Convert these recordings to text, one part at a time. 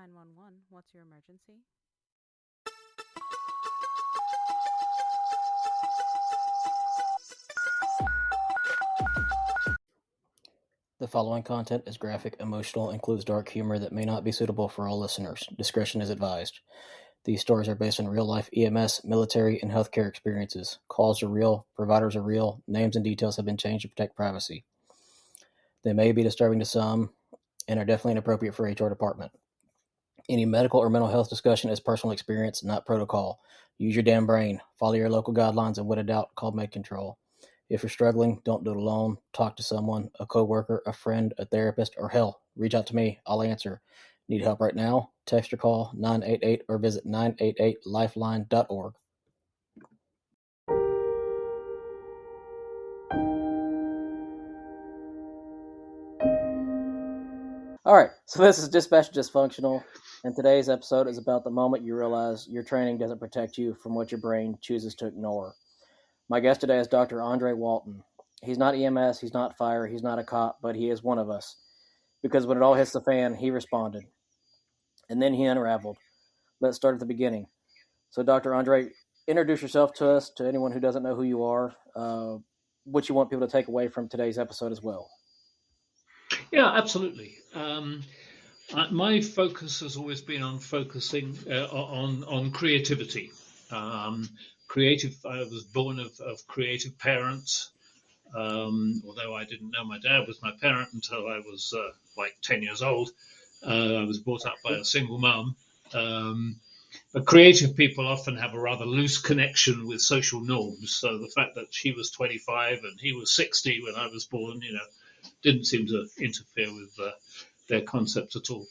911, what's your emergency? The following content is graphic, emotional, and includes dark humor that may not be suitable for all listeners. Discretion is advised. These stories are based on real-life EMS, military, and healthcare experiences. Calls are real, providers are real, names and details have been changed to protect privacy. They may be disturbing to some and are definitely inappropriate for HR department. Any medical or mental health discussion is personal experience, not protocol. Use your damn brain. Follow your local guidelines, and when in doubt, call med control. If you're struggling, don't do it alone. Talk to someone, a coworker, a friend, a therapist, or hell, reach out to me. I'll answer. Need help right now? Text or call 988 or visit 988lifeline.org. All right, so this is Dispatched Dysfunctional, and today's episode is about the moment you realize your training doesn't protect you from what your brain chooses to ignore. My guest today is Dr. Andre Walton. He's not EMS, he's not fire, he's not a cop, but he is one of us. Because when it all hits the fan, he responded. And then he unraveled. Let's start at the beginning. So, Dr. Andre, introduce yourself to us, to anyone who doesn't know who you are, what you want people to take away from today's episode as well. Yeah, absolutely. My focus has always been on focusing on creativity. Creative. I was born of creative parents. Although I didn't know my dad was my parent until I was like 10 years old. I was brought up by a single mum. But creative people often have a rather loose connection with social norms. So the fact that she was 25 and he was 60 when I was born, didn't seem to interfere with their concepts at all.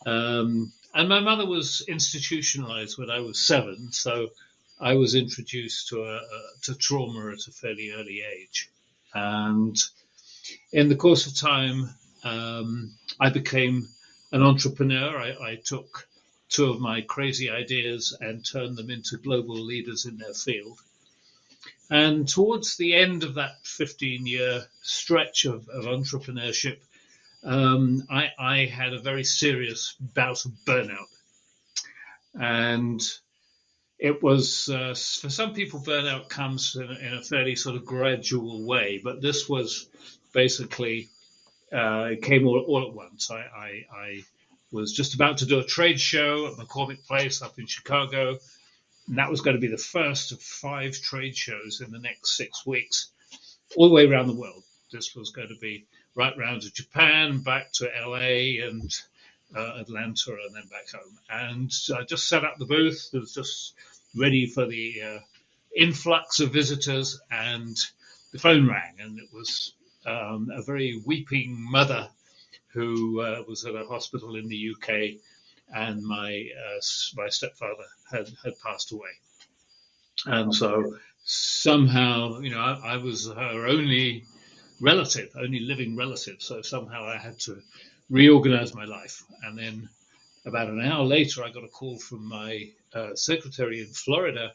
And my mother was institutionalized when I was 7, so I was introduced to trauma at a fairly early age. And in the course of time, I became an entrepreneur. I took 2 of my crazy ideas and turned them into global leaders in their field. And towards the end of that 15-year stretch of entrepreneurship, I had a very serious bout of burnout. And it was, for some people, burnout comes in a fairly sort of gradual way, but this was basically, it came all at once. I was just about to do a trade show at McCormick Place up in Chicago, and that was going to be the first of 5 trade shows in the next 6 weeks, all the way around the world. This was going to be right round to Japan, back to LA, and Atlanta, and then back home. And I just set up the booth. It was just ready for the influx of visitors, and the phone rang, and it was a very weeping mother who was at a hospital in the UK, and my stepfather had passed away. And so somehow, I was her only living relative. So somehow I had to reorganize my life. And then about an hour later, I got a call from my secretary in Florida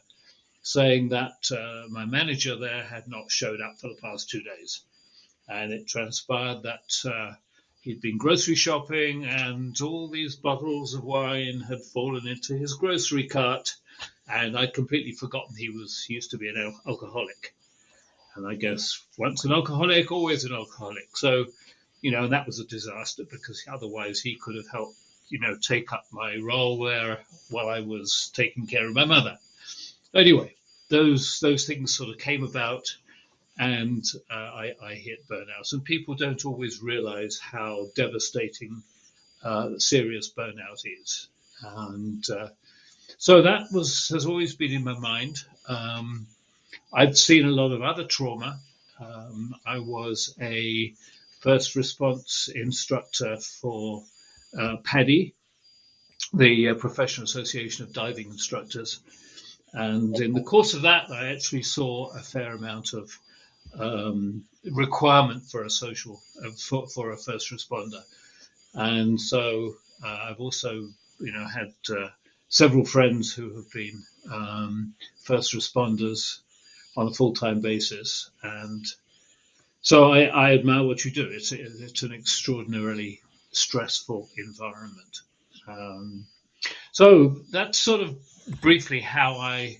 saying that my manager there had not showed up for the past 2 days. And it transpired that he'd been grocery shopping and all these bottles of wine had fallen into his grocery cart. And I'd completely forgotten he used to be an alcoholic. And I guess once an alcoholic, always an alcoholic. So, and that was a disaster because otherwise he could have helped, take up my role there while I was taking care of my mother. Anyway, those things sort of came about, and I hit burnout. And people don't always realize how devastating serious burnout is. And so that has always been in my mind. I've seen a lot of other trauma. I was a first response instructor for PADI, the Professional Association of Diving Instructors. And in the course of that, I actually saw a fair amount of requirement for a for a first responder. And so I've also, had several friends who have been first responders on a full-time basis. And so I admire what you do. It's an extraordinarily stressful environment. So that's sort of briefly how I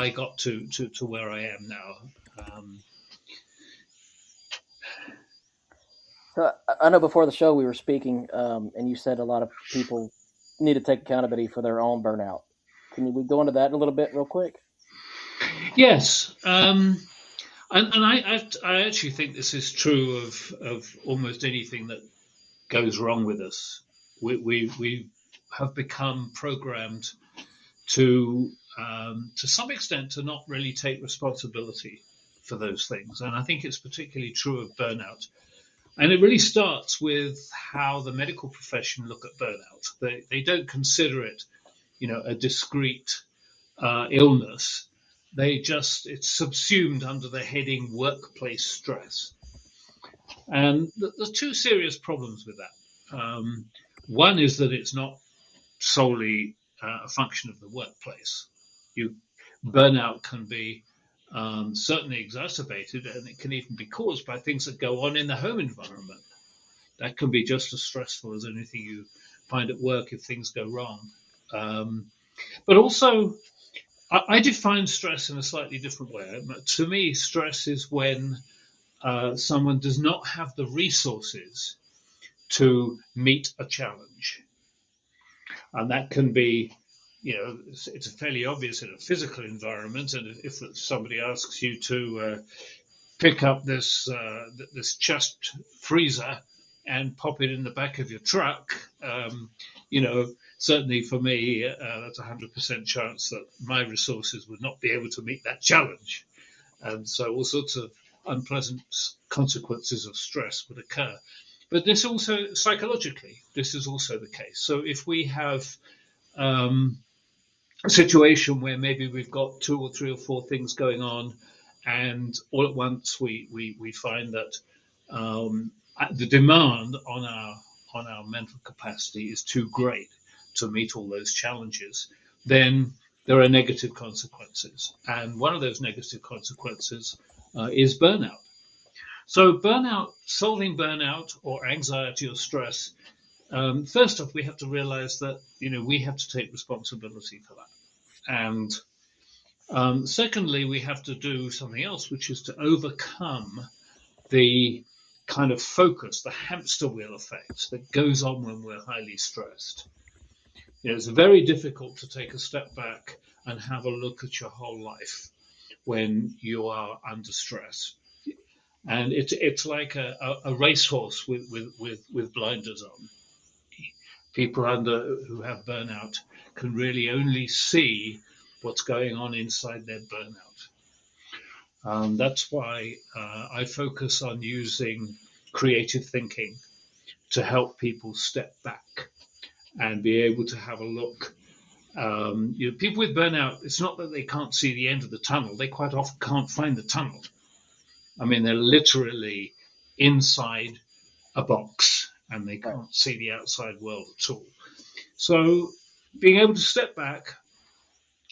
got to where I am now. Um, So I know before the show we were speaking, and you said a lot of people need to take accountability for their own burnout. Can we go into that a little bit, real quick? yes, and I actually think this is true of almost anything that goes wrong with us. We have become programmed to some extent to not really take responsibility for those things, and I think it's particularly true of burnout. And it really starts with how the medical profession look at burnout. They don't consider it, a discrete illness. It's subsumed under the heading workplace stress. And there's two serious problems with that. One is that it's not solely a function of the workplace. You Burnout can be certainly exacerbated, and it can even be caused by things that go on in the home environment. That can be just as stressful as anything you find at work if things go wrong. But also, I define stress in a slightly different way. To me, stress is when someone does not have the resources to meet a challenge. And that can be, it's fairly obvious in a physical environment. And if somebody asks you to pick up this chest freezer and pop it in the back of your truck, certainly for me, that's 100% chance that my resources would not be able to meet that challenge. And so all sorts of unpleasant consequences of stress would occur. But this also, psychologically, this is also the case. So if we have um, a situation where maybe we've got two or three or four things going on, and all at once we find that um, the demand on our mental capacity is too great to meet all those challenges, then there are negative consequences, and one of those negative consequences is burnout. So solving burnout or anxiety or stress. First off, we have to realize that we have to take responsibility for that. And secondly, we have to do something else, which is to overcome the kind of focus, the hamster wheel effect that goes on when we're highly stressed. It's very difficult to take a step back and have a look at your whole life when you are under stress. And it's like a racehorse with blinders on. People who have burnout can really only see what's going on inside their burnout. That's why I focus on using creative thinking to help people step back and be able to have a look. People with burnout, it's not that they can't see the end of the tunnel, they quite often can't find the tunnel. I mean, they're literally inside a box and they can't see the outside world at all. So, being able to step back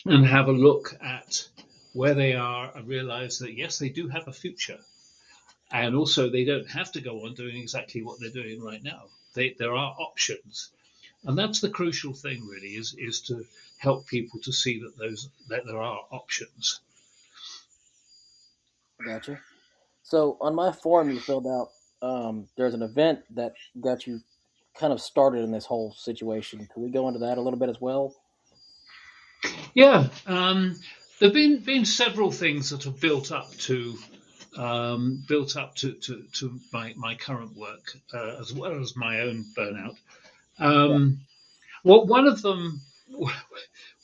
and have a look at where they are and realize that, yes, they do have a future. And also, they don't have to go on doing exactly what they're doing right now. There are options. And that's the crucial thing, really, is to help people to see that there are options. Gotcha. So on my form, you filled out. There's an event that got you kind of started in this whole situation. Can we go into that a little bit as well? Yeah, there've been several things that have built up to my current work, as well as my own burnout. Yeah. Um, well, one of them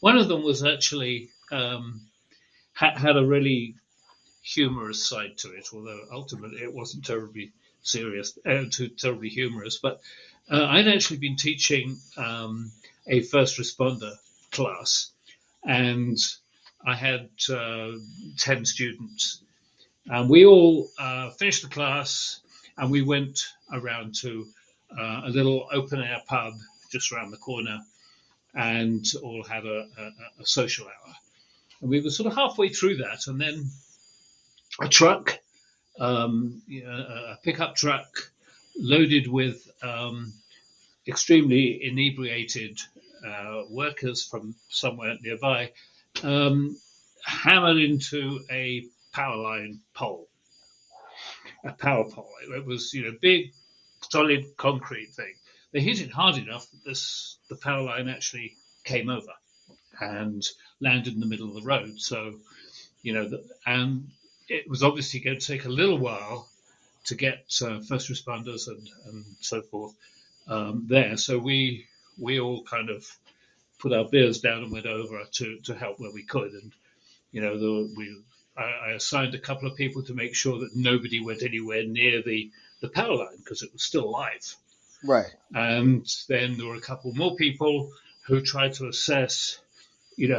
was actually had a really humorous side to it, although ultimately it wasn't terribly serious, terribly humorous. But I'd actually been teaching a first responder class, and I had 10 students. And we all finished the class and we went around to a little open air pub just around the corner and all had a social hour. And we were sort of halfway through that, and then a truck, a pickup truck loaded with extremely inebriated workers from somewhere nearby hammered into a power line pole, a power pole. It was, big, solid concrete thing. They hit it hard enough that the power line actually came over and landed in the middle of the road. So, and it was obviously going to take a little while to get first responders and so forth there. So we all kind of put our beers down and went over to help where we could. And I assigned a couple of people to make sure that nobody went anywhere near the power line because it was still live. Right. And then there were a couple more people who tried to assess,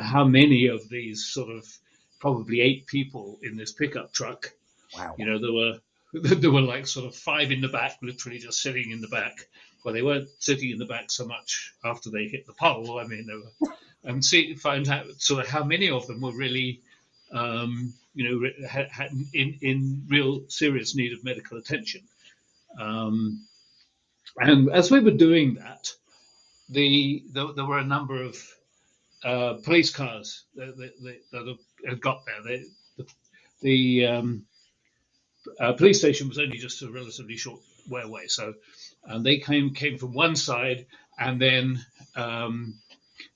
how many of these sort of probably 8 people in this pickup truck. Wow. There were like sort of 5 in the back, literally just sitting in the back. Well, they weren't sitting in the back so much after they hit the pole. I mean, they were, and find out sort of how many of them were really, had in real serious need of medical attention. And as we were doing that, there were a number of police cars that had got there. The police station was only just a relatively short way away, so they came from one side, and then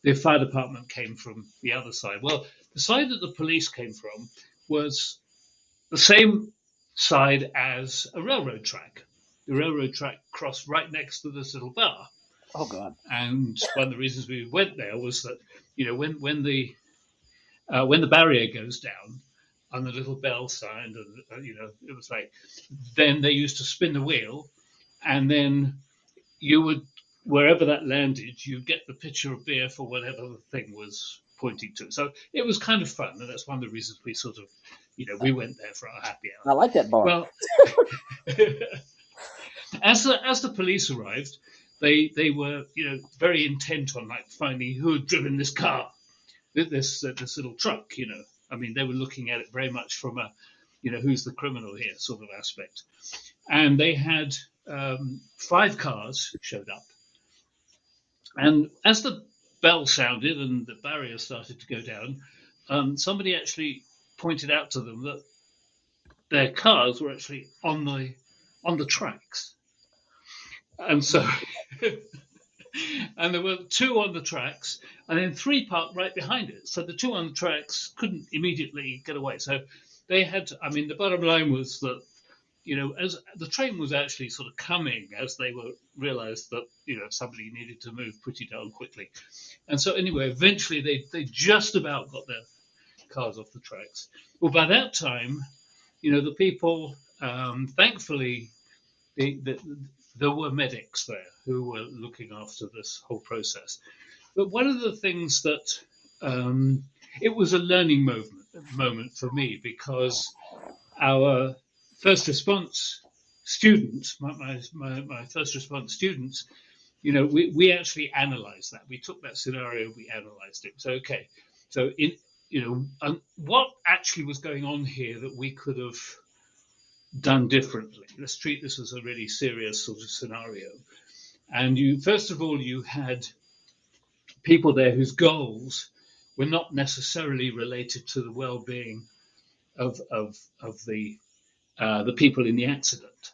the fire department came from the other side. Well, the side that the police came from was the same side as a railroad track. The railroad track crossed right next to this little bar. Oh God! And one of the reasons we went there was that when the barrier goes down and the little bell sound, and it was like, then they used to spin the wheel, and then you would, wherever that landed, you'd get the pitcher of beer for whatever the thing was pointing to. So it was kind of fun, and that's one of the reasons we sort of, we went there for our happy hour. I like that bar. Well, as the police arrived, they were very intent on like finding who had driven this car, this little truck. I mean, they were looking at it very much from a who's the criminal here sort of aspect. And they had 5 cars showed up, and as the bell sounded and the barrier started to go down, somebody actually pointed out to them that their cars were actually on the tracks. And so, and there were 2 on the tracks, and then 3 parked right behind it. So the 2 on the tracks couldn't immediately get away. So they had to, I mean, the bottom line was that, as the train was actually sort of coming, as they realized that, somebody needed to move pretty darn quickly. And so anyway, eventually they just about got their cars off the tracks. Well, by that time, the people, thankfully, there were medics there who were looking after this whole process. But one of the things that it was a learning moment for me, because our first response students, my first response students, we actually analysed that. We took that scenario, we analysed it. So okay, so what actually was going on here that we could have done differently? Let's treat this as a really serious sort of scenario. And first of all, you had people there whose goals were not necessarily related to the well-being of the people in the accident.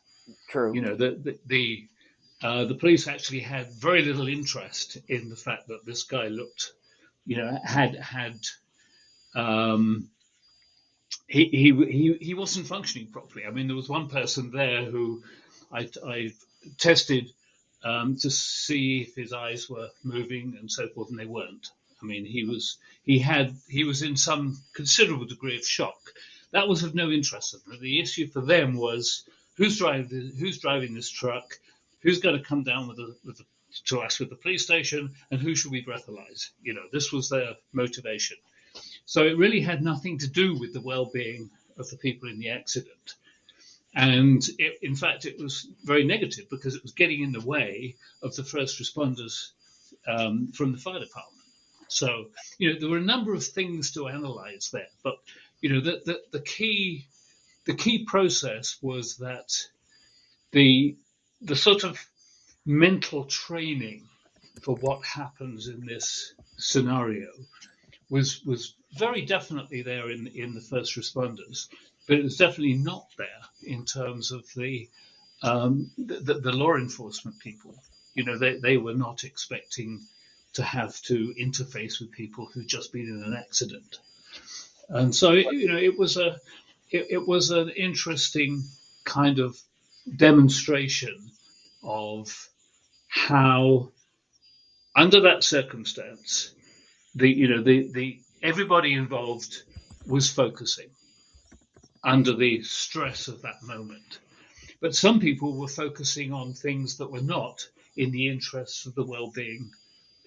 True. The police actually had very little interest in the fact that this guy looked, had he wasn't functioning properly. I mean, there was one person there who I tested to see if his eyes were moving and so forth, and they weren't. I mean, he was in some considerable degree of shock. That was of no interest to them. The issue for them was who's driving this truck, who's going to come down to us with the police station, and who should we breathalyze? This was their motivation. So it really had nothing to do with the well-being of the people in the accident. And in fact, it was very negative because it was getting in the way of the first responders from the fire department. So, there were a number of things to analyze there. But, the key process was that the sort of mental training for what happens in this scenario was very definitely there in the first responders, but it was definitely not there in terms of the law enforcement people. They were not expecting to have to interface with people who'd just been in an accident, and so it was an interesting kind of demonstration of how, under that circumstance, the everybody involved was focusing under the stress of that moment. But some people were focusing on things that were not in the interests of the well-being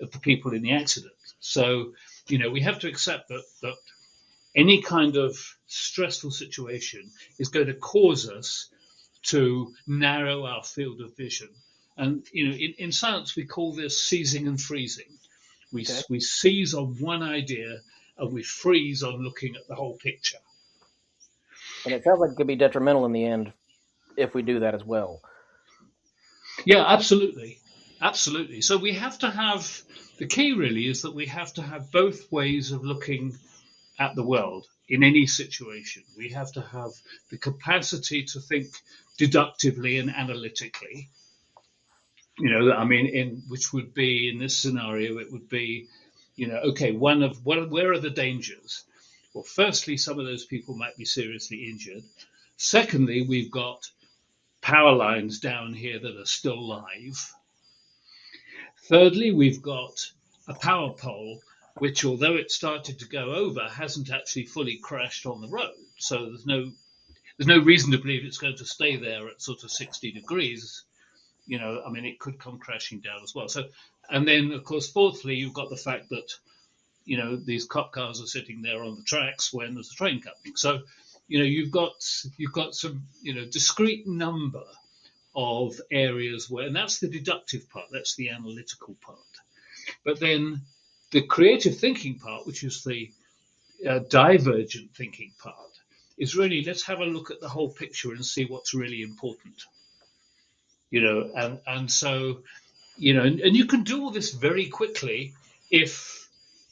of the people in the accident. So, we have to accept that any kind of stressful situation is going to cause us to narrow our field of vision. And in science, we call this seizing and freezing. Okay. We seize on one idea and we freeze on looking at the whole picture. And it sounds like it could be detrimental in the end if we do that as well. Yeah, absolutely. Absolutely. So we have to have, the key really is that we have to have both ways of looking at the world in any situation. We have to have the capacity to think deductively and analytically. I mean, in which would be, in this scenario, it would be, okay, where are the dangers? Well, firstly, some of those people might be seriously injured. Secondly, we've got power lines down here that are still live. Thirdly, we've got a power pole which, although it started to go over, hasn't actually fully crashed on the road. So there's no reason to believe it's going to stay there at sort of 60 degrees. I mean, it could come crashing down as well. So, and then of course, fourthly, you've got the fact that these cop cars are sitting there on the tracks when there's a train coming. So, you've got some discrete number of areas where, and that's the deductive part, that's the analytical part. But then the creative thinking part, which is the divergent thinking part, is really, let's have a look at the whole picture and see what's really important. And so, and you can do all this very quickly if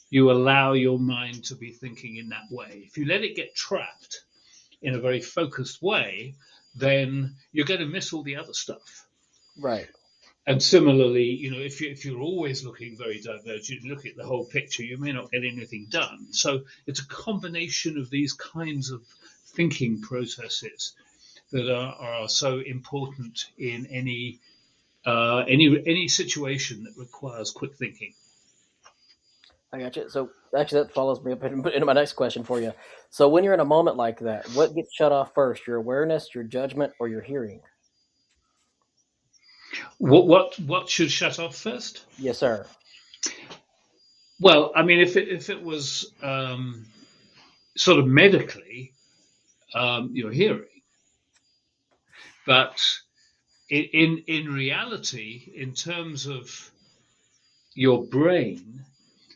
you allow your mind to be thinking in that way. If you let it get trapped in a very focused way, then you're going to miss all the other stuff. Right. And similarly, if you're always looking very divergent, look at the whole picture, you may not get anything done. So it's a combination of these kinds of thinking processes that are so important in any situation that requires quick thinking. I got you. So actually, that follows me up into my next question for you. So when you're in a moment like that, what gets shut off first? Your awareness, your judgment, or your hearing? What should shut off first? Yes, sir. Well, I mean, if it was sort of medically, your hearing, but in reality, in terms of your brain,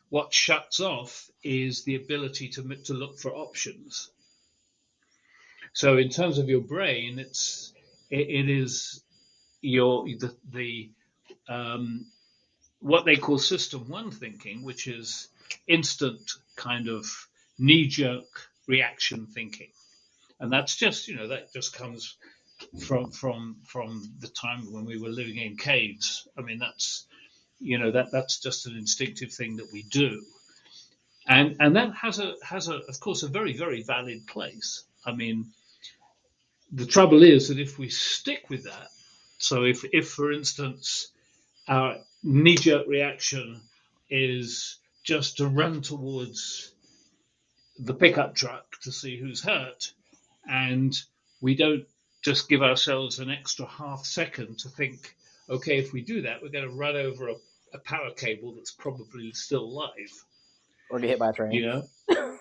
what shuts off is the ability to look for options. So in terms of your brain, it is the what they call system one thinking, which is instant kind of knee jerk reaction thinking, and that's just that just comes from the time when we were living in caves. I mean, that's just an instinctive thing that we do, and that has a of course a very very valid place. I mean, the trouble is that if we stick with that, so if for instance our knee jerk reaction is just to run towards the pickup truck to see who's hurt, and we don't just give ourselves an extra half second to think, okay, if we do that, we're going to run over a power cable that's probably still live. Or get hit by a train. You know,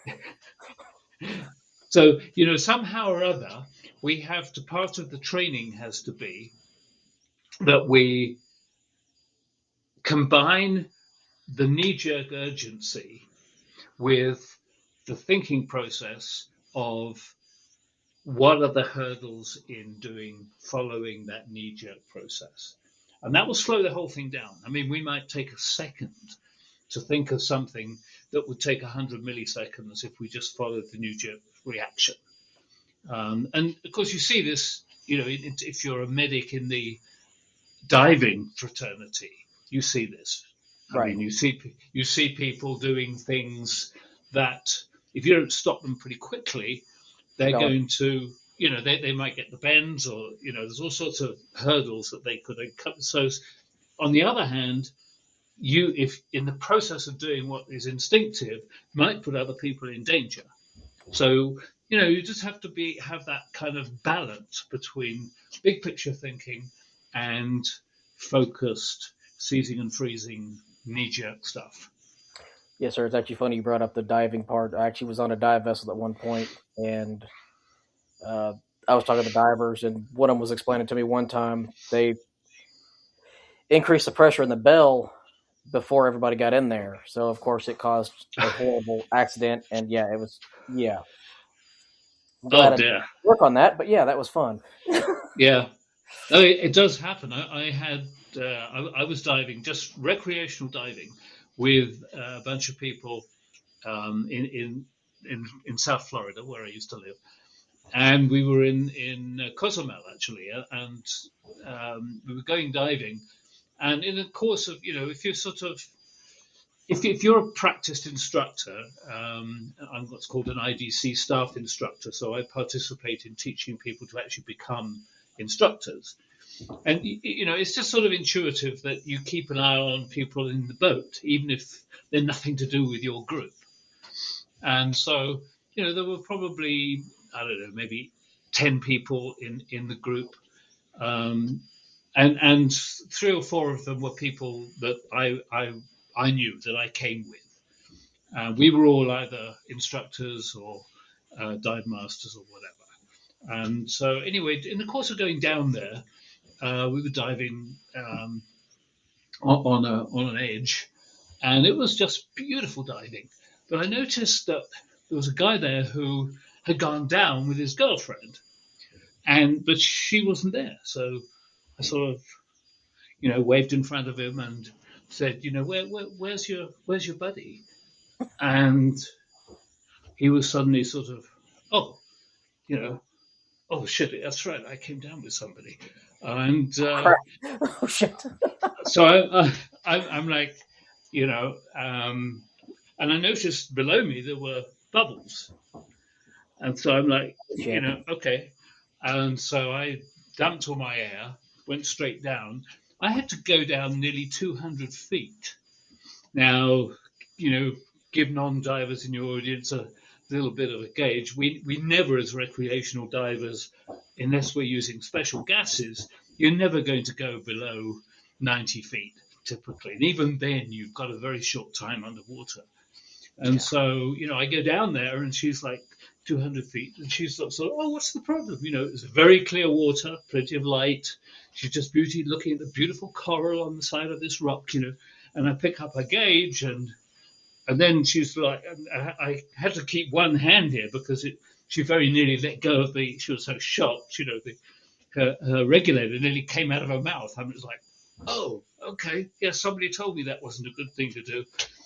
so somehow or other, we have to. Part of the training has to be that we combine the knee-jerk urgency with the thinking process of what are the hurdles in following that knee-jerk process. And that will slow the whole thing down. I mean, we might take a second to think of something that would take 100 milliseconds if we just followed the knee jerk reaction. And of course, you see this, if you're a medic in the diving fraternity, you see this. I Right. mean, you see people doing things that if you don't stop them pretty quickly, they're Going. going to, they might get the bends, or there's all sorts of hurdles that they could cut. So on the other hand, if in the process of doing what is instinctive, might put other people in danger. So you just have to have that kind of balance between big picture thinking and focused seizing and freezing knee jerk stuff. Yes, sir. It's actually funny you brought up the diving part. I actually was on a dive vessel at one point, and uh, I was talking to divers, and one of them was explaining to me one time they increased the pressure in the bell before everybody got in there. So, of course, it caused a horrible accident. And yeah, it was, yeah. I'm glad Oh I didn't dear. work on that, but yeah, that was fun. Yeah. No, it does happen. I had I was diving, just recreational diving, with a bunch of people in South Florida, where I used to live, and we were in Cozumel actually, and we were going diving, and in the course of if you sort of if you're a practiced instructor, I'm what's called an IDC staff instructor, so I participate in teaching people to actually become instructors. And it's just sort of intuitive that you keep an eye on people in the boat, even if they're nothing to do with your group. And so, there were probably, I don't know, maybe 10 people in the group. Um, and 3 or 4 of them were people that I knew, that I came with. We were all either instructors or dive masters or whatever. And so, anyway, in the course of going down there, we were diving on an edge, and it was just beautiful diving. But I noticed that there was a guy there who had gone down with his girlfriend, but she wasn't there. So I sort of waved in front of him and said, where's your buddy? And he was suddenly sort of, oh, you know, oh shit, that's right, I came down with somebody, and Crap. Oh, shit. so I'm like, you know, and I noticed below me there were bubbles, and so I'm like, Shit. okay, and so I dumped all my air, went straight down. I had to go down nearly 200 feet. Now, you know, give non-divers in your audience a little bit of a gauge. We never, as recreational divers, unless we're using special gases, you're never going to go below 90 feet typically. And even then, you've got a very short time underwater. And so, I go down there and she's like 200 feet and she's sort of, oh, what's the problem? It's very clear water, plenty of light. She's just looking at the beautiful coral on the side of this rock. And I pick up her gauge and then she's like, I had to keep one hand here because she very nearly let go of she was so shocked, her regulator nearly came out of her mouth. I was like, oh, okay. Yeah, somebody told me that wasn't a good thing to do.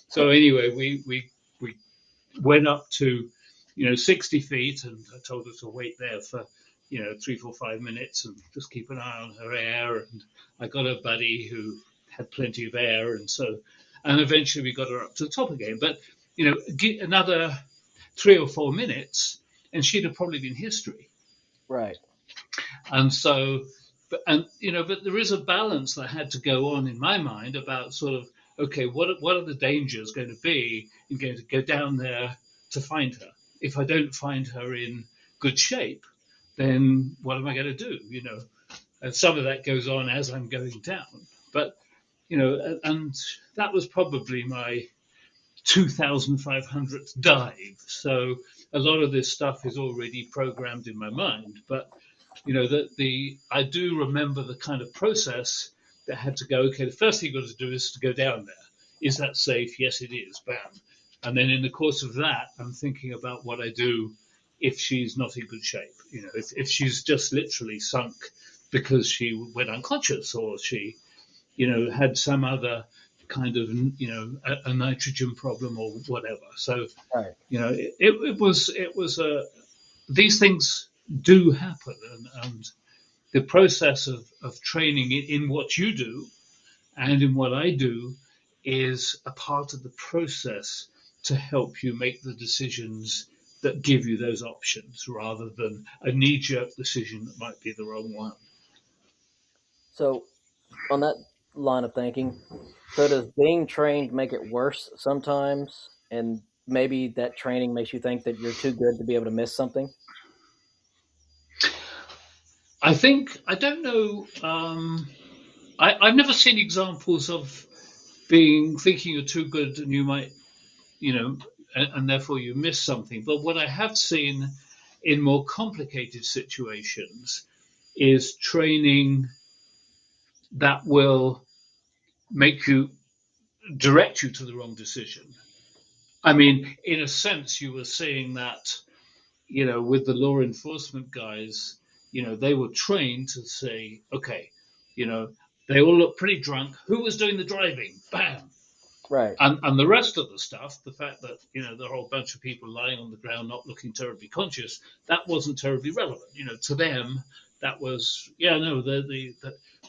So anyway, we went up to 60 feet, and I told her to wait there for 3, 4, 5 minutes and just keep an eye on her air. And I got a buddy who had plenty of air, and eventually we got her up to the top again. But another 3 or 4 minutes, and she'd have probably been history. Right. And so, but there is a balance that had to go on in my mind about sort of, okay, what are the dangers going to be in going to go down there to find her? If I don't find her in good shape, then what am I going to do? And some of that goes on as I'm going down. But and that was probably my 2,500th dive. So a lot of this stuff is already programmed in my mind. But I do remember the kind of process that had to go. Okay, the first thing you've got to do is to go down there. Is that safe? Yes, it is. Bam. And then in the course of that, I'm thinking about what I do if she's not in good shape. If she's just literally sunk because she went unconscious, or she had some other kind of, a nitrogen problem or whatever. So, Right. it was these things do happen, and the process of training in what you do and in what I do is a part of the process to help you make the decisions that give you those options rather than a knee jerk decision that might be the wrong one. So, on that line of thinking, so does being trained make it worse sometimes? And maybe that training makes you think that you're too good to be able to miss something? I don't know. I've never seen examples of being thinking you're too good and you might, and therefore you miss something. But what I have seen in more complicated situations is training that will make you direct you to the wrong decision. I mean, in a sense, you were saying that, with the law enforcement guys, they were trained to say, okay, you know, they all look pretty drunk. Who was doing the driving? Bam. Right. And the rest of the stuff, the fact that, there are a whole bunch of people lying on the ground not looking terribly conscious, that wasn't terribly relevant. To them, that was, yeah, no, the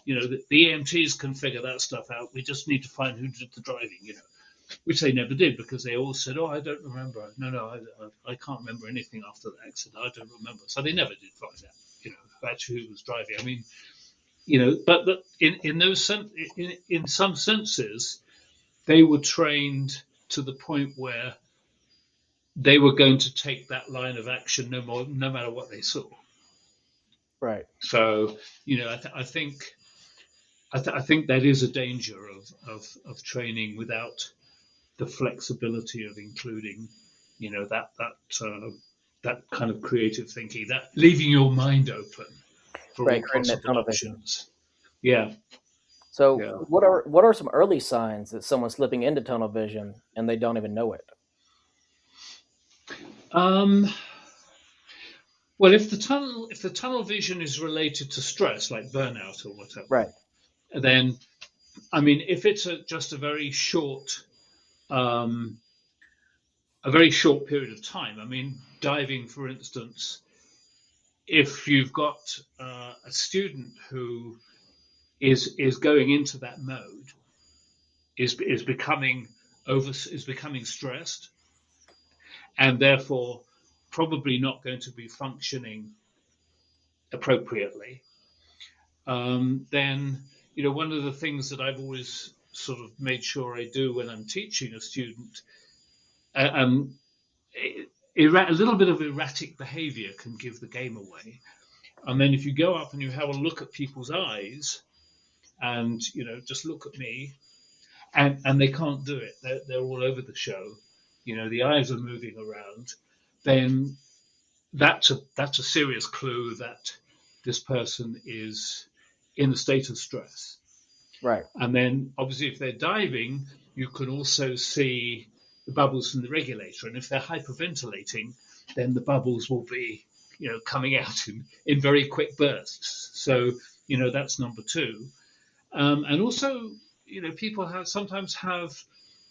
EMTs can figure that stuff out. We just need to find who did the driving, which they never did because they all said, "Oh, I don't remember. No, I can't remember anything after the accident. I don't remember." So they never did find out, actually who was driving. I mean, but in in some senses, they were trained to the point where they were going to take that line of action no matter what they saw. Right. So, I think that is a danger of training without the flexibility of including, that kind of creative thinking, that leaving your mind open for Right. all Creating that possible tunnel vision. options. Yeah, So, yeah. what are some early signs that someone's slipping into tunnel vision and they don't even know it? Um, well, if the tunnel vision is related to stress, like burnout or whatever, Right. then I mean, if it's just um, a very short period of time. I mean, diving, for instance, if you've got a student who is going into that mode, is becoming stressed, and therefore probably not going to be functioning appropriately, then one of the things that I've always sort of made sure I do when I'm teaching a student, um, a little bit of erratic behavior can give the game away. And then if you go up and you have a look at people's eyes, and just look at me, and they can't do it, they're all over the show, the eyes are moving around, then that's a serious clue that this person is in a state of stress. Right. And then obviously if they're diving, you can also see the bubbles from the regulator, and if they're hyperventilating, then the bubbles will be coming out in very quick bursts. So that's number two. And also, people sometimes have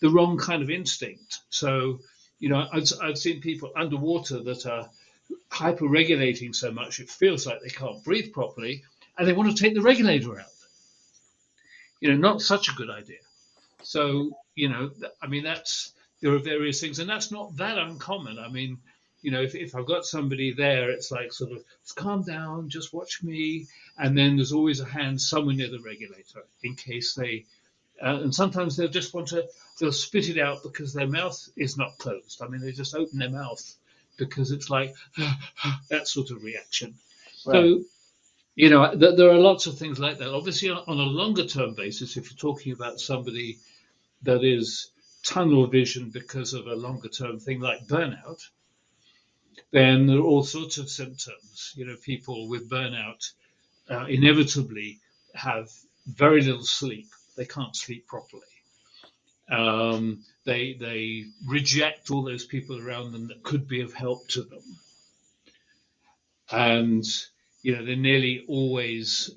the wrong kind of instinct. So, I've seen people underwater that are hyper regulating so much it feels like they can't breathe properly, and they want to take the regulator out. Not such a good idea. So, I mean, there are various things, and that's not that uncommon. I mean, if I've got somebody there, it's like sort of calm down, just watch me, and then there's always a hand somewhere near the regulator in case they, and sometimes they'll spit it out because their mouth is not closed. I mean, they just open their mouth because it's like that sort of reaction. Right. So, there are lots of things like that. Obviously, on a longer term basis, if you're talking about somebody that is tunnel vision because of a longer term thing like burnout, then there are all sorts of symptoms. People with burnout inevitably have very little sleep. They can't sleep properly. They reject all those people around them that could be of help to them, and they nearly always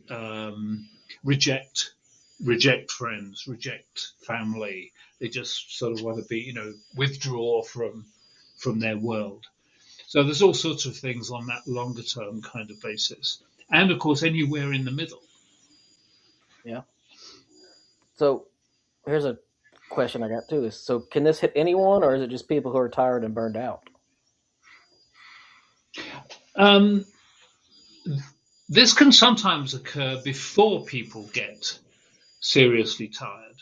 reject reject friends, reject family. They just sort of want to be, withdraw from their world. So there's all sorts of things on that longer term kind of basis, and of course anywhere in the middle. Yeah. So here's a question I got too: is so can this hit anyone, or is it just people who are tired and burned out? Um, this can sometimes occur before people get seriously tired.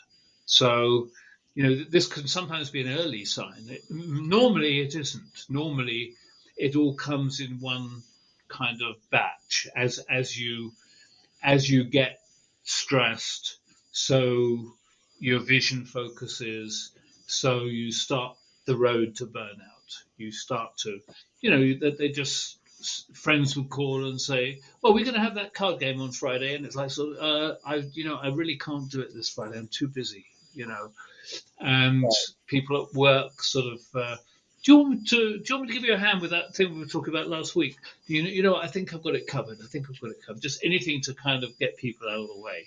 So, this can sometimes be an early sign. Normally, it isn't. Normally, it all comes in one kind of batch as you get stressed. So your vision focuses. So you start the road to burnout. You start to, that they just friends would call and say, "Well, we're going to have that card game on Friday," and it's like, "So, I really can't do it this Friday. I'm too busy." And people at work sort of, do you want me to give you a hand with that thing we were talking about last week? I think I've got it covered. I think I've got it covered. Just anything to kind of get people out of the way.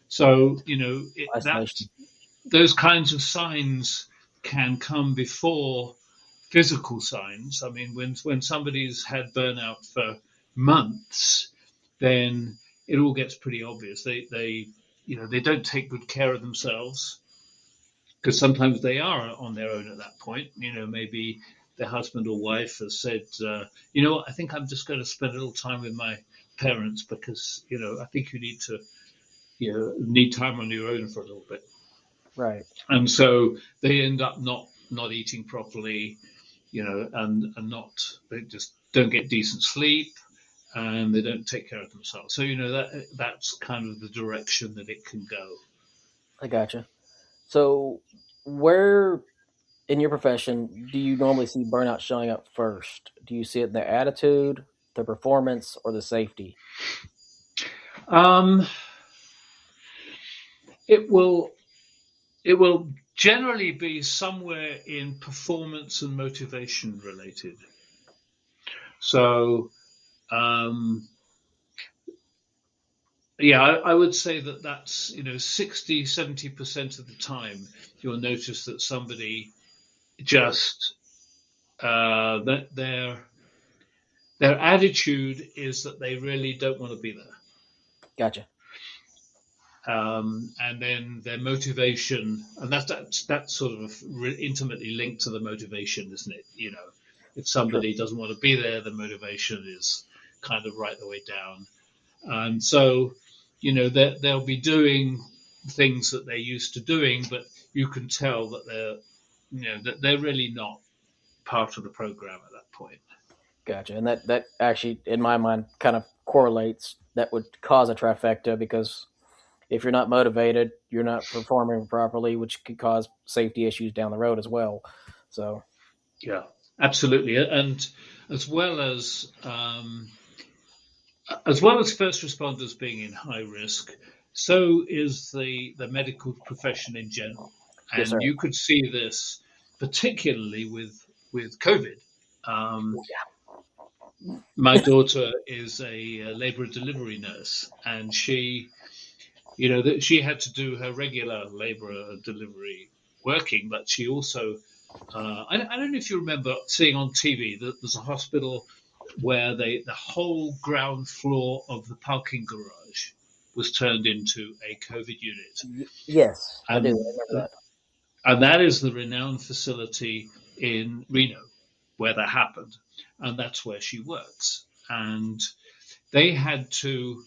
So Isolation. those kinds of signs can come before physical signs. I mean, when somebody's had burnout for months, then it all gets pretty obvious. They don't take good care of themselves, because sometimes they are on their own at that point. Maybe their husband or wife has said, I think I'm just going to spend a little time with my parents because, I think you need time on your own for a little bit. Right. And so they end up not eating properly, and they just don't get decent sleep, and they don't take care of themselves. So, that's kind of the direction that it can go. I gotcha. So where in your profession do you normally see burnout showing up first? Do you see it in their attitude, their performance, or the safety? Um, it will It will generally be somewhere in performance and motivation related. So, um, yeah, I would say that's, 60, 70% of the time, you'll notice that somebody just, that their attitude is that they really don't want to be there. Gotcha. And then their motivation, and that's sort of intimately linked to the motivation, isn't it? If True. somebody doesn't want to be there, the motivation is kind of right the way down. And so, they'll be doing things that they're used to doing, but you can tell that they're really not part of the program at that point. Gotcha. And that actually, in my mind, kind of correlates. That would cause a trifecta because if you're not motivated, you're not performing properly, which could cause safety issues down the road as well. So, Yeah, absolutely. And as well as um, as well as first responders being in high risk, so is the medical profession in general. yes, sir. And you could see this particularly with COVID. Um, my daughter is a labor and delivery nurse, and that she had to do her regular labor and delivery working, but she also I don't know if you remember seeing on TV that there's a hospital where the whole ground floor of the parking garage was turned into a COVID unit, Yes, I do. I and remember that. and that is the renowned facility in Reno where that happened, and that's where she works. And they had to.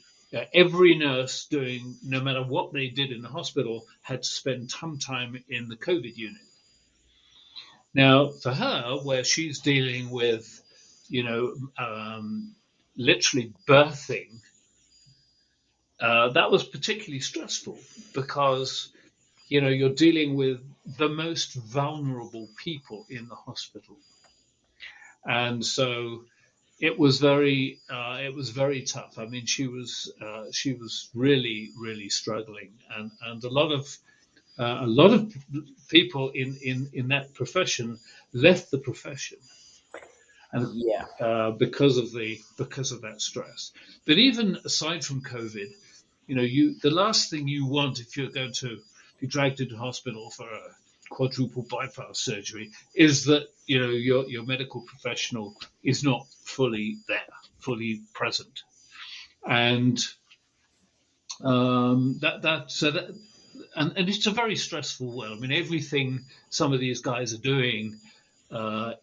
Every nurse doing, no matter what they did in the hospital, had to spend some time in the COVID unit. Now, for her, where she's dealing with, you know, literally birthing, that was particularly stressful because, you're dealing with the most vulnerable people in the hospital. And so it was very tough. I mean, she was really, really struggling. And a lot of people in that profession left the profession, and Yeah. because of that stress. But even aside from COVID, the last thing you want if you're going to be dragged into hospital for a quadruple bypass surgery is that your medical professional is not fully there, fully present, and that so that and it's a very stressful world. I mean, everything some of these guys are doing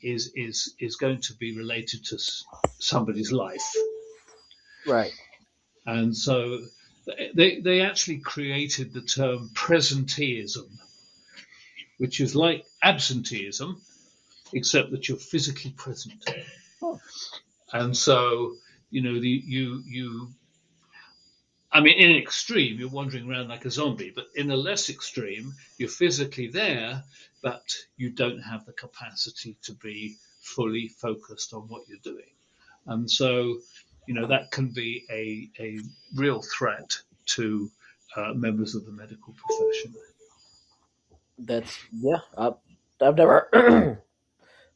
is going to be related to somebody's life, Right. and so they actually created the term presenteeism, which is like absenteeism, except that you're physically present. Huh. And so, you I mean, in an extreme, you're wandering around like a zombie, but in a less extreme, you're physically there, but you don't have the capacity to be fully focused on what you're doing. And so, that can be a real threat to members of the medical profession. That's yeah. I've never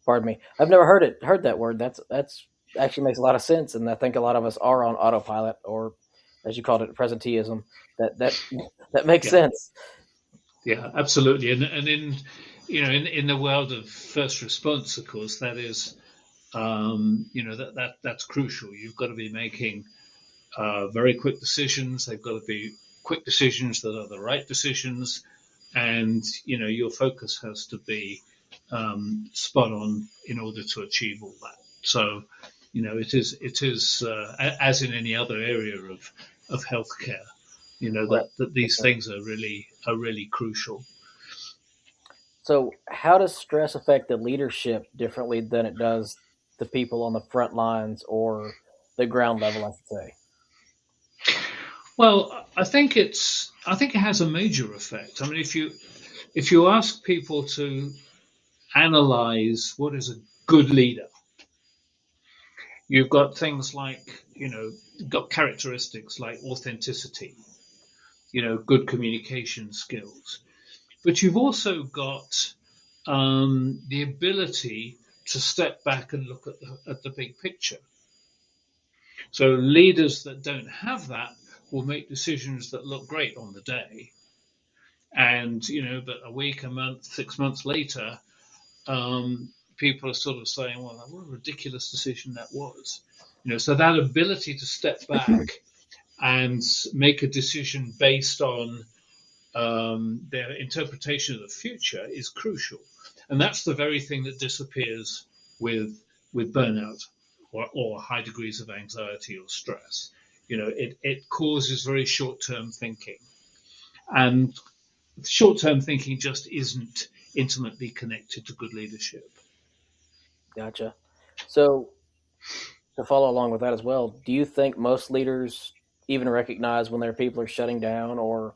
pardon me. I've never heard that word. That's actually makes a lot of sense, and I think a lot of us are on autopilot, or as you called it, presenteeism. That that makes Yeah, sense. yeah, absolutely. And in the world of first response, of course, that is that's crucial. You've got to be making very quick decisions. They've got to be quick decisions that are the right decisions, and your focus has to be spot on in order to achieve all that. So, it is as in any other area of healthcare. Right. That these things are really crucial. So, how does stress affect the leadership differently than it does the people on the front lines or the ground level? I should say. Well, I think it has a major effect. I mean, if you ask people to analyze what is a good leader, you've got things like got characteristics like authenticity, good communication skills, but you've also got the ability to step back and look at the big picture. So leaders that don't have that will make decisions that look great on the day, and but a week, a month, 6 months later, people are sort of saying, "Well, what a ridiculous decision that was." So that ability to step back and make a decision based on their interpretation of the future is crucial, and that's the very thing that disappears with burnout or high degrees of anxiety or stress. It causes very short-term thinking, and short-term thinking just isn't intimately connected to good leadership. Gotcha. So, to follow along with that as well, do you think most leaders even recognize when their people are shutting down or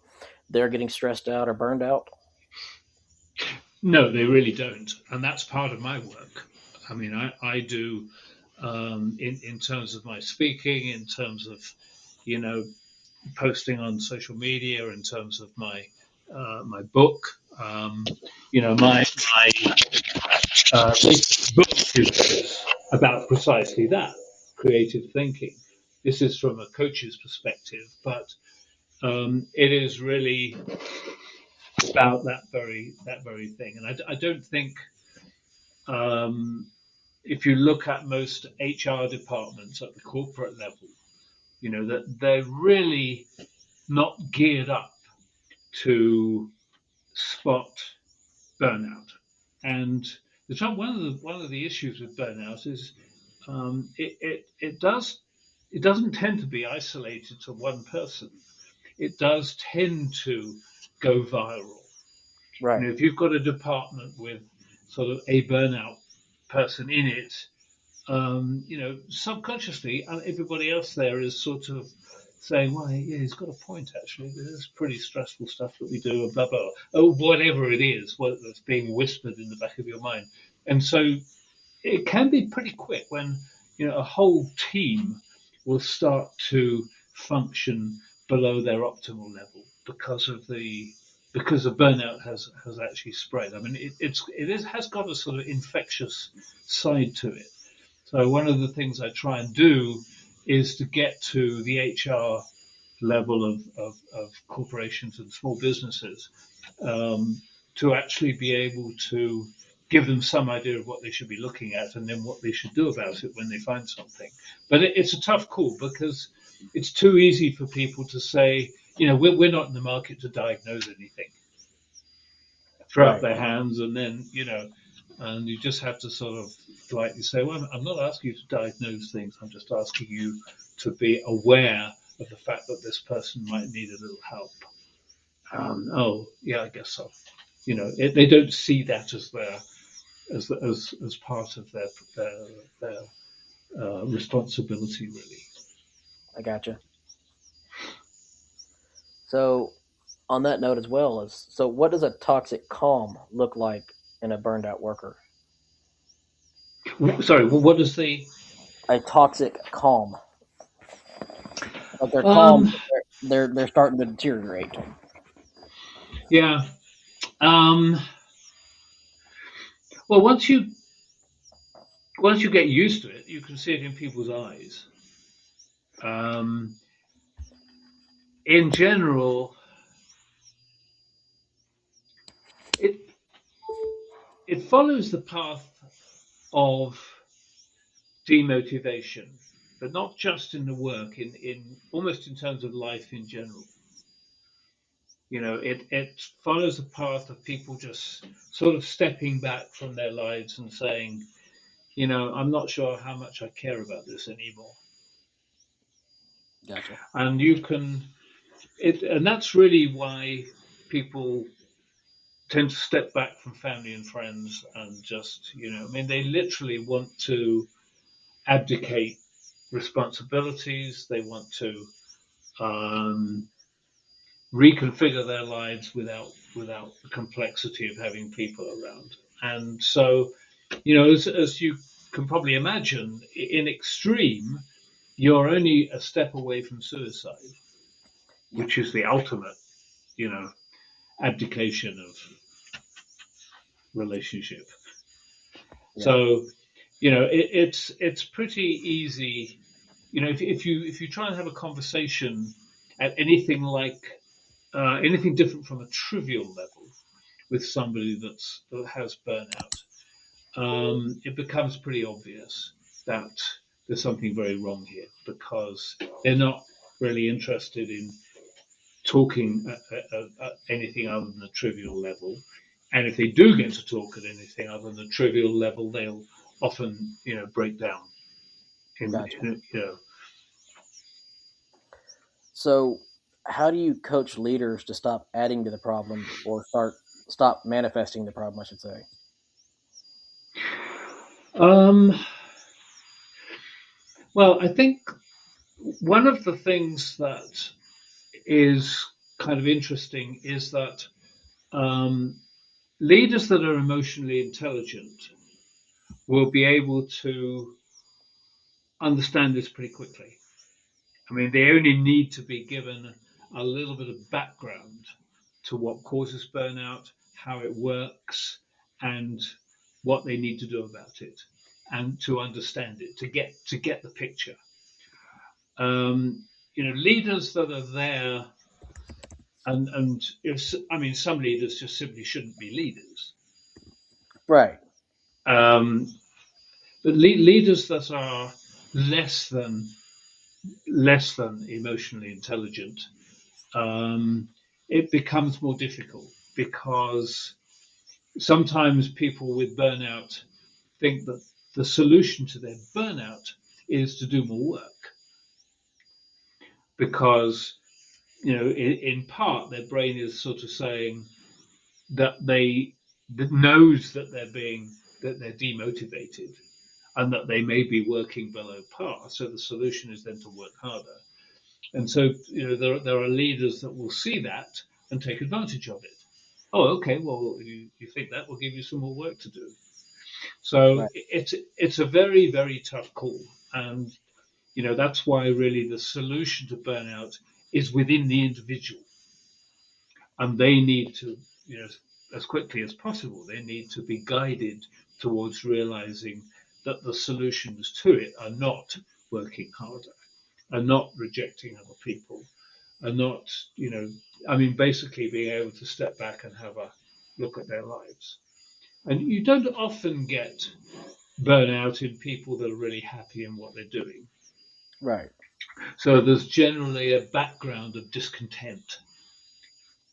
they're getting stressed out or burned out? No, they really don't, and that's part of my work. I mean, I do in terms of my speaking, in terms of you know posting on social media, in terms of my book. My latest book is about precisely that, creative thinking. This is from a coach's perspective, but it is really about that very thing. And I don't think um, if you look at most HR departments at the corporate level, that they're really not geared up to spot burnout. And one of the issues with burnout is it doesn't tend to be isolated to one person. It does tend to go viral. Right. If you've got a department with sort of a burnout person in it, subconsciously, everybody else there is sort of saying, "Well, yeah, he's got a point. Actually, this is pretty stressful stuff that we do, and blah blah." Oh, whatever it is, what that's being whispered in the back of your mind, and so it can be pretty quick when a whole team will start to function below their optimal level because the burnout has actually spread. I mean, it has got a sort of infectious side to it. So one of the things I try and do is to get to the HR level of corporations and small businesses, to actually be able to give them some idea of what they should be looking at and then what they should do about it when they find something. But it's a tough call because it's too easy for people to say, we're not in the market to diagnose anything, throw up Right. their hands, and then, and you just have to sort of politely say, well, I'm not asking you to diagnose things. I'm just asking you to be aware of the fact that this person might need a little help. Oh, yeah, I guess so. They don't see that as their as part of their responsibility, really. I gotcha. So, on that note as well, what does a toxic calm look like in a burned out worker? Sorry, well, what is the? A toxic calm, like they're calm, Um, they're starting to deteriorate. yeah. Um, well, once you get used to it, you can see it in people's eyes. Um, in general, it it follows the path of demotivation, but not just in the work, in almost in terms of life in general. It follows a path of people just sort of stepping back from their lives and saying, I'm not sure how much I care about this anymore. Gotcha. And and that's really why people tend to step back from family and friends and just, I mean, they literally want to abdicate responsibilities. They want to um, reconfigure their lives without the complexity of having people around. And so, as you can probably imagine, in extreme, you're only a step away from suicide, Yeah. which is the ultimate, you know, abdication of relationship. Yeah. So, it's pretty easy. If you try and have a conversation at anything different from a trivial level with somebody that has burnout, it becomes pretty obvious that there's something very wrong here because they're not really interested in talking at anything other than the trivial level. And if they do get to talk at anything other than the trivial level, they'll often, break down. Gotcha. In So, how do you coach leaders to stop adding to the problem or stop manifesting the problem? I should say. um, well, I think one of the things that is kind of interesting is that um, leaders that are emotionally intelligent will be able to understand this pretty quickly. I mean, they only need to be given a little bit of background to what causes burnout, how it works, and what they need to do about it, and to understand it, to get the picture. Leaders that are there, and I mean, some leaders just simply shouldn't be leaders. Right. Um, but leaders that are less than less than emotionally intelligent, um, it becomes more difficult because sometimes people with burnout think that the solution to their burnout is to do more work because in part their brain is sort of saying that that knows that they're demotivated and that they may be working below par, so the solution is then to work harder. And so, there are leaders that will see that and take advantage of it. Oh, okay, well, you think that will give you some more work to do. So Right. it's a very, very tough call. And, that's why really the solution to burnout is within the individual. And they need to, as quickly as possible, they need to be guided towards realizing that the solutions to it are not working harder, are not rejecting other people, are not, I mean, basically being able to step back and have a look at their lives. And you don't often get burnout in people that are really happy in what they're doing. Right. So there's generally a background of discontent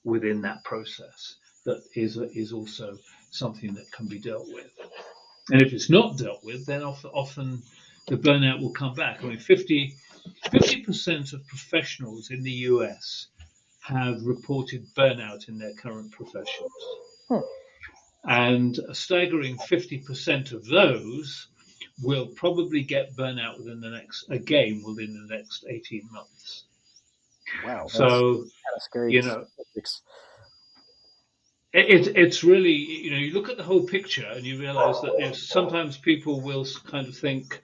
within that process that is also something that can be dealt with. And if it's not dealt with, then often the burnout will come back. I mean, 50% of professionals in the US have reported burnout in their current professions. Hmm. And a staggering 50% of those will probably get burnout within the next 18 months. Wow, that's So, kind of scary you know, statistics. it's really, you look at the whole picture and you realize that sometimes people will kind of think,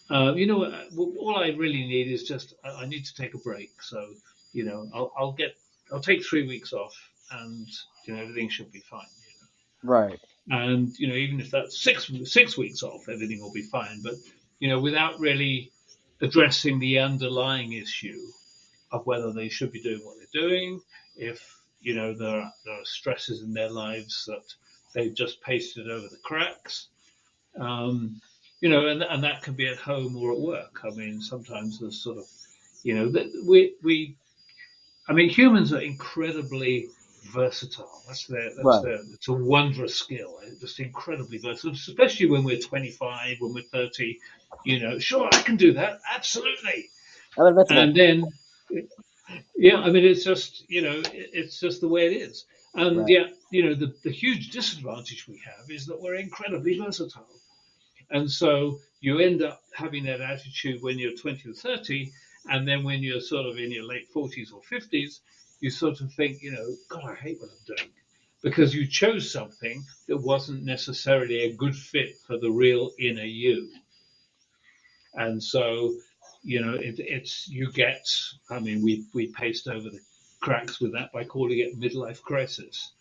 all I really need is just, I need to take a break. So, I'll take 3 weeks off and, everything should be fine. Right. And, even if that's six weeks off, everything will be fine. But, without really addressing the underlying issue of whether they should be doing what they're doing, if there are stresses in their lives that they've just pasted over the cracks, and that can be at home or at work. I mean, sometimes there's sort of, that we I mean, humans are incredibly versatile. Right. It's a wondrous skill. Just incredibly versatile, especially when we're 25, when we're 30. Sure, I can do that. Absolutely. Invincible. And then, yeah, I mean, it's just the way it is. And Right. yet, the huge disadvantage we have is that we're incredibly versatile. And so you end up having that attitude when you're 20 or 30. And then when you're sort of in your late 40s or 50s, you sort of think, God, I hate what I'm doing. Because you chose something that wasn't necessarily a good fit for the real inner you. And so, you get, I mean, we paste over the cracks with that by calling it midlife crisis,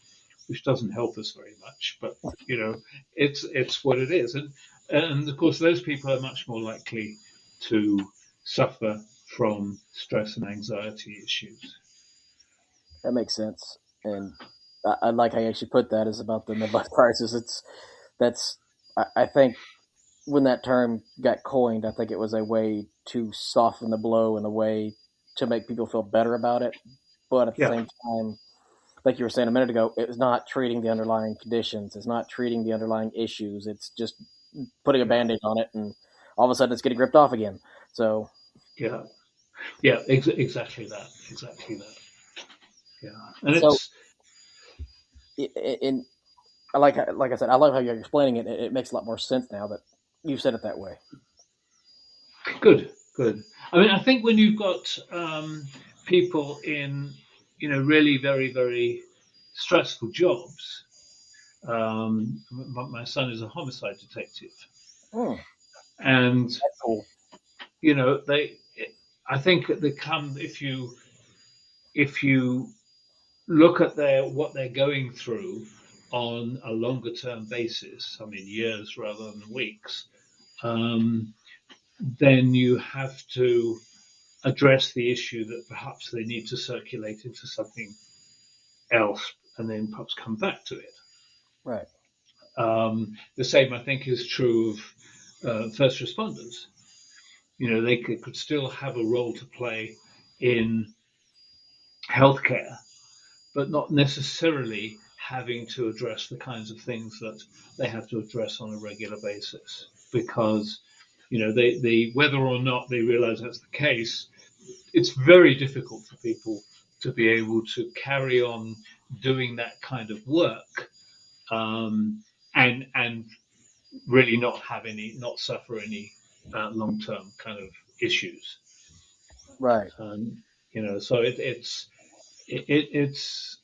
which doesn't help us very much. But it's what it is, and of course those people are much more likely to suffer from stress and anxiety issues. That makes sense. And I like how you actually put that, is about the midlife crisis. That's I think when that term got coined, I think it was a way to soften the blow and a way to make people feel better about it. But at the Yeah, same time, like you were saying a minute ago, it's not treating the underlying conditions. It's not treating the underlying issues. It's just putting a yeah, band-aid on it, and all of a sudden it's getting ripped off again. So, yeah, yeah. Exactly that. Exactly that. Yeah, and so it's in like I said, I love how you're explaining it. It makes a lot more sense now that you've said it that way. good. Good. I mean, I think when you've got people in really very very stressful jobs. My son is a homicide detective, Hmm, and that's cool. they. I think they come if you look at what they're going through on a longer term basis. I mean, years rather than weeks. Um, then you have to address the issue that perhaps they need to circulate into something else, and then perhaps come back to it. Right. The same, I think, is true of first responders. They could still have a role to play in healthcare, but not necessarily having to address the kinds of things that they have to address on a regular basis. Because, they whether or not they realize that's the case, it's very difficult for people to be able to carry on doing that kind of work, and really not suffer any long term kind of issues. Right. So it's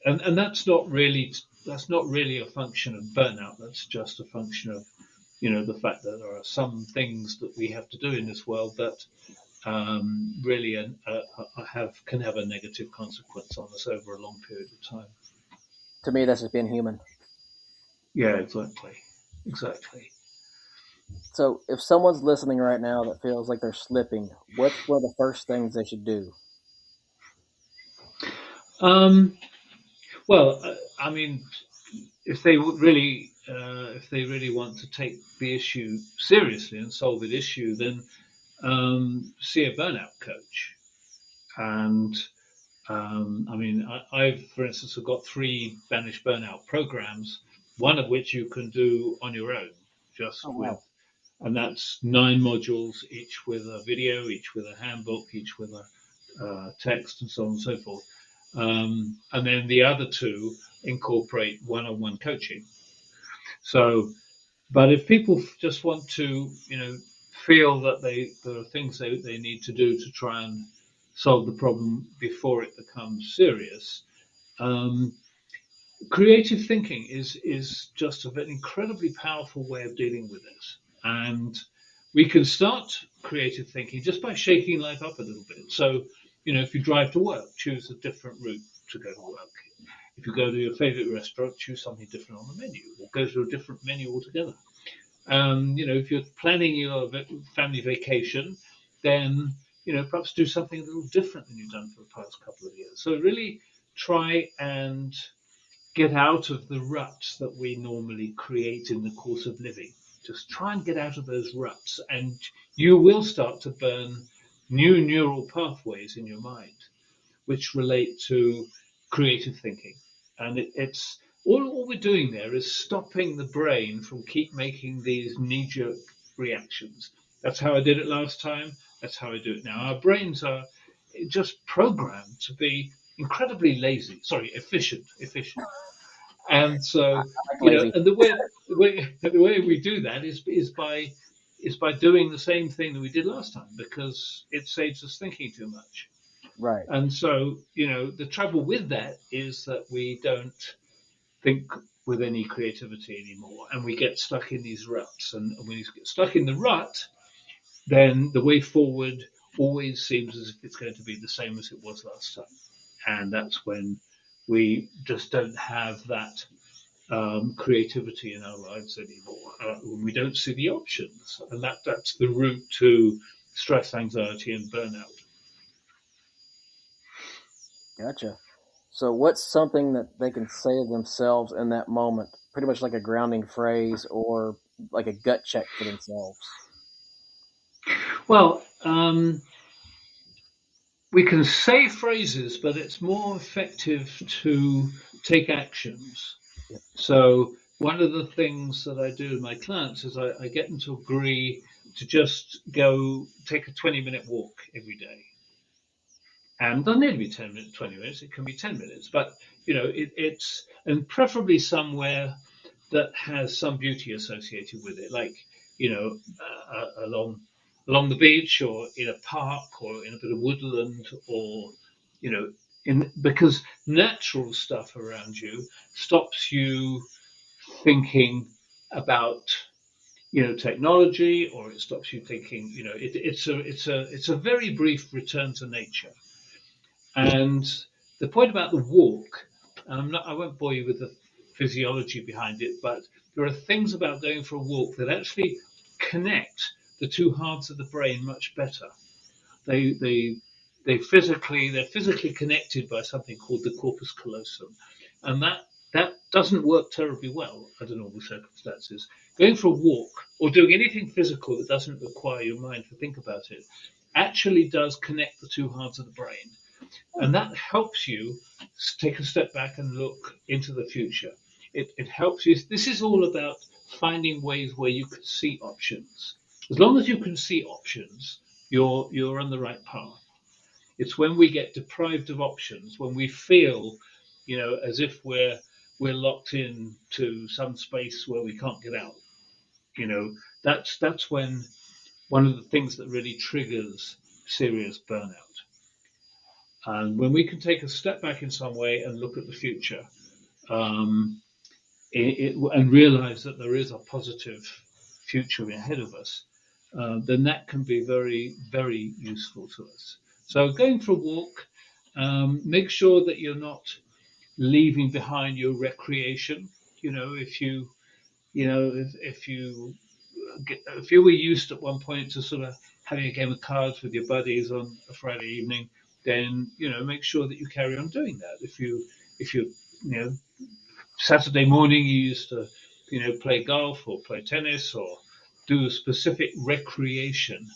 and that's not really a function of burnout. That's just a function of the fact that there are some things that we have to do in this world that really can have a negative consequence on us over a long period of time. To me, that's just being human. Yeah, exactly. So, if someone's listening right now that feels like they're slipping, what's one of the first things they should do? Um, well, I mean, if they really want to take the issue seriously and solve an issue, then see a burnout coach. And I mean, I've, for instance, have got three Spanish burnout programs, one of which you can do on your own, just Oh with, wow. and that's 9 modules, each with a video, each with a handbook, each with a text, and so on and so forth. And then the other two incorporate one-on-one coaching. So, but if people just want to, feel that there are things they need to do to try and solve the problem before it becomes serious, um, creative thinking is just an incredibly powerful way of dealing with this. And we can start creative thinking just by shaking life up a little bit. So, if you drive to work, choose a different route to go to work. If you go to your favorite restaurant, choose something different on the menu, or go to a different menu altogether. If you're planning your family vacation, then perhaps do something a little different than you've done for the past couple of years. So really try and get out of the ruts that we normally create in the course of living. Just try and get out of those ruts, and you will start to burn new neural pathways in your mind which relate to creative thinking. And it's all we're doing there is stopping the brain from keep making these knee-jerk reactions. That's how I did it last time. That's how I do it now. Our brains are just programmed to be incredibly lazy. Sorry, efficient. And so, Like lazy. and the way we do that is by doing the same thing that we did last time because it saves us thinking too much. Right. And so, the trouble with that is that we don't think with any creativity anymore, and we get stuck in these ruts. And when you get stuck in the rut, then the way forward always seems as if it's going to be the same as it was last time. And that's when we just don't have that creativity in our lives anymore. When we don't see the options, and that's the route to stress, anxiety, and burnout. Gotcha. So, what's something that they can say to themselves in that moment? Pretty much like a grounding phrase or like a gut check for themselves. Well, we can say phrases, but it's more effective to take actions. Yep. So, one of the things that I do with my clients is I get them to agree to just go take a 20-minute walk every day. And doesn't need to be 10 minutes, 20 minutes, it can be 10 minutes. But, and preferably somewhere that has some beauty associated with it, like, along the beach or in a park or in a bit of woodland or, you know, because natural stuff around you stops you thinking about technology, or it stops you thinking. It's a very brief return to nature. And the point about the walk, I won't bore you with the physiology behind it, but there are things about going for a walk that actually connect the two halves of the brain much better. They they they're physically connected by something called the corpus callosum, and that doesn't work terribly well under normal circumstances. Going for a walk or doing anything physical that doesn't require your mind to think about it actually does connect the two halves of the brain, and that helps you take a step back and look into the future. It helps you. This is all about finding ways where you can see options. As long as you can see options, you're on the right path. It's when we get deprived of options, when we feel, as if we're locked into some space where we can't get out. You know, that's when one of the things that really triggers serious burnout. And when we can take a step back in some way and look at the future, um, and realize that there is a positive future ahead of us, then that can be very, very useful to us. So, going for a walk, make sure that you're not leaving behind your recreation. If you were used at one point to sort of having a game of cards with your buddies on a Friday evening, then make sure that you carry on doing that. If you Saturday morning you used to play golf or play tennis or do a specific recreation.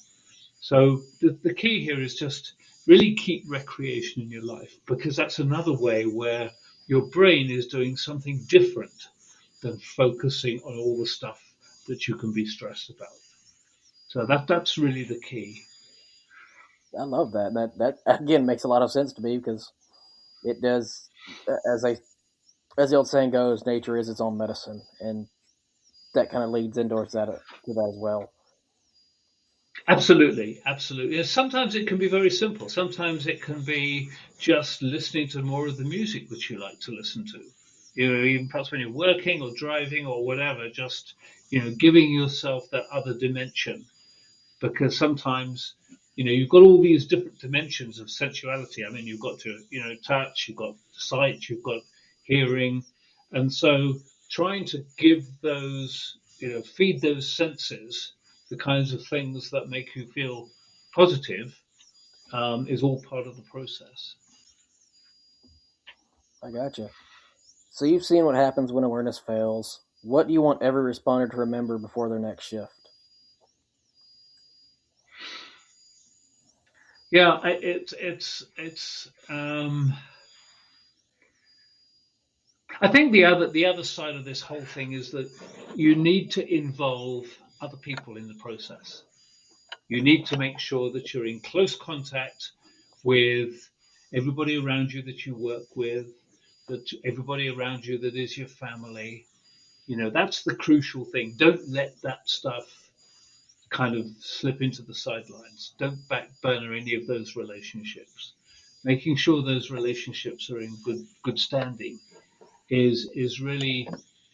So the key here is just really keep recreation in your life, because that's another way where your brain is doing something different than focusing on all the stuff that you can be stressed about. So that's really the key. I love that. That again makes a lot of sense to me because it does, as I as the old saying goes, nature is its own medicine, and that kind of leads into that as well. Absolutely, absolutely. And sometimes it can be very simple. Sometimes it can be just listening to more of the music that you like to listen to. Even perhaps when you're working or driving or whatever, just giving yourself that other dimension, because sometimes you've got all these different dimensions of sensuality. I mean, you've got to touch, you've got sight, you've got hearing, and so trying to give those feed those senses the kinds of things that make you feel positive is all part of the process. I gotcha. So you've seen what happens when awareness fails. What do you want every responder to remember before their next shift? Yeah, it's. I think the other side of this whole thing is that you need to involve other people in the process. You need to make sure that you're in close contact with everybody around you that you work with, that everybody around you that is your family. That's the crucial thing. Don't let that stuff kind of slip into the sidelines. Don't back burner any of those relationships. Making sure those relationships are in good standing is really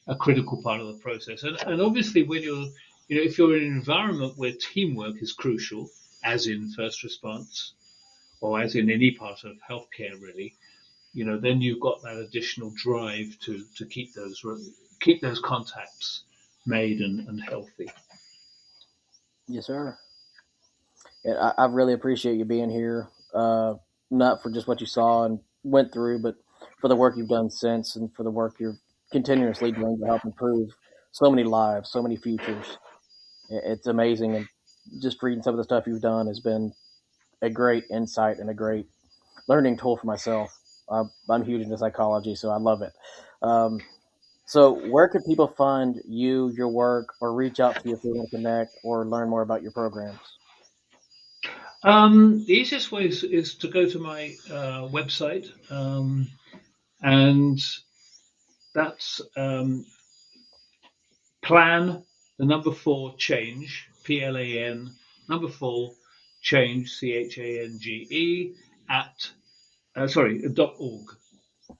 a critical part of the process. And obviously, when if you're in an environment where teamwork is crucial, as in first response or as in any part of healthcare, really, then you've got that additional drive to keep those contacts made and healthy. Yes, sir. Yeah, I really appreciate you being here. Not for just what you saw and went through, but for the work you've done since, and for the work you're continuously doing to help improve so many lives, so many futures. It's amazing, and just reading some of the stuff you've done has been a great insight and a great learning tool for myself. I'm huge into psychology, so I love it. Um, so, where could people find you, your work, or reach out to you if they want to connect or learn more about your programs? The easiest way is to go to my website, and that's plan the number four change, PLAN, number four change, CHANGE, at .org,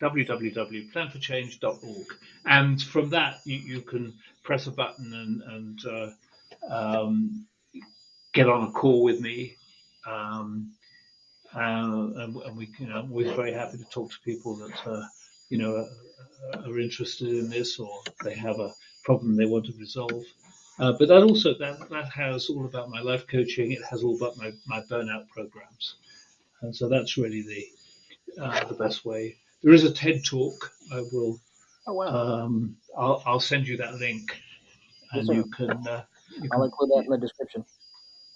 www.planforchange.org. And from that, you can press a button and get on a call with me. Um, and we're very happy to talk to people that are interested in this, or they have a problem they want to resolve. But that has all about my life coaching. It has all about my burnout programs, and so that's really the best way. There is a TED talk. Oh, wow. I'll send you that link, Yes, and sir. you I'll can include that in the description.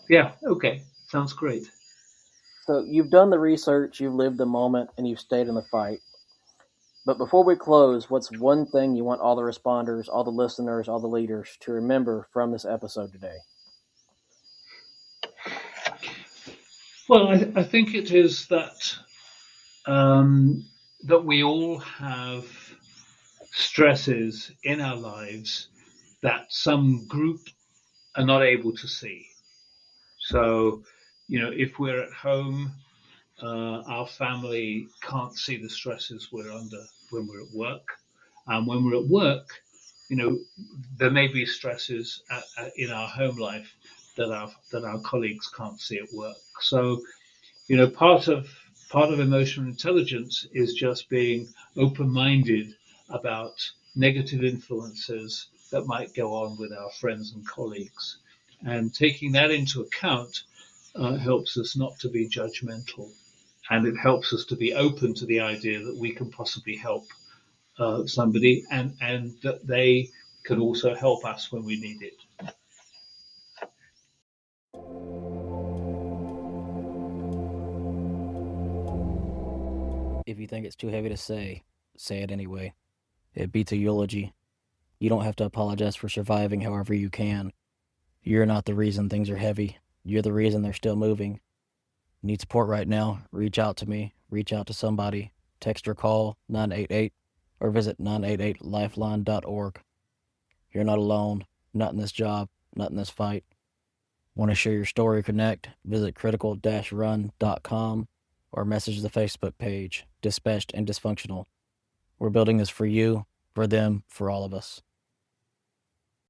yeah, okay, sounds great. So, you've done the research, you've lived the moment, and you've stayed in the fight. But before we close, what's one thing you want all the responders, all the listeners, all the leaders to remember from this episode today? Well, I think it is um, that we all have stresses in our lives that some group are not able to see. So, if we're at home, our family can't see the stresses we're under when we're at work. And when we're at work, you know, there may be stresses in our home life that our colleagues can't see at work. So, part of emotional intelligence is just being open-minded about negative influences that might go on with our friends and colleagues, and taking that into account helps us not to be judgmental. and it helps us to be open to the idea that we can possibly help somebody, and that they can also help us when we need it. If you think it's too heavy to say it anyway. It beats a eulogy. You don't have to apologize for surviving however you can. You're not the reason things are heavy. You're the reason they're still moving. Need support right now? Reach out to me. Reach out to somebody. Text or call 988 or visit 988lifeline.org. You're not alone. Not in this job. Not in this fight. Want to share your story or connect? Visit critical-run.com or message the Facebook page, Dispatched and Dysfunctional. We're building this for you, for them, for all of us.